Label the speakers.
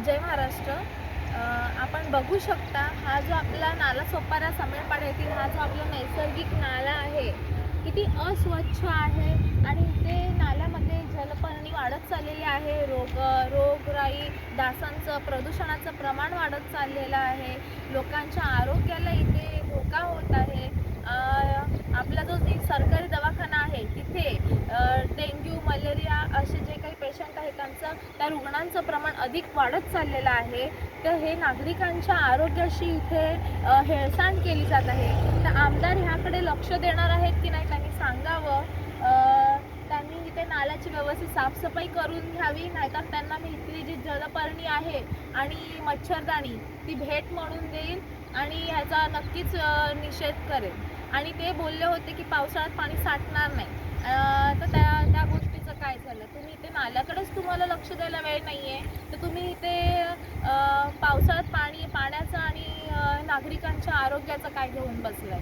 Speaker 1: जय महाराष्ट्र. आपण बघू शकता हा जो आपला नालासोपारा समेरपाडा येथील हा जो आपला नैसर्गिक नाला आहे किती अस्वच्छ आहे आणि ते नाल्यामध्ये जलपर्णी वाढत चाललेले आहे. रोगराई, डासांचं, प्रदूषणाचं प्रमाण वाढत चाललेलं आहे. लोकांच्या आरोग्याला इथे धोका होत आहे. आपला जो सरकारी दवाखाना आहे तिथे डेंग्यू, मलेरिया असे जे काही पेशंट आहेत त्या रुग्णांचं प्रमाण अधिक वाढत चाललेलं आहे. तर हे नागरिकांच्या आरोग्याशी इथे हेळसांड केली जात आहे. तर आमदार ह्याकडे लक्ष देणार आहेत की नाही त्यांनी सांगावं. त्यांनी इथे नाल्याची व्यवस्थित साफसफाई करून घ्यावी, नाहीतर त्यांना मी इथली जी जलपर्णी आहे आणि मच्छरदाणी ती भेट म्हणून देईल आणि ह्याचा नक्कीच निषेध करेल. आणि ते बोलले होते की पावसाळ्यात पाणी साठणार नाही. तर त्या गोष्टीचं काय झालं? तुम्ही इथे नाल्याकडेच तुम्हाला लक्ष द्यायला वेळ नाही आहे, तर तुम्ही इथे पावसाळ्यात पाण्याचं आणि नागरिकांच्या आरोग्याचं काय घेऊन बसलाय?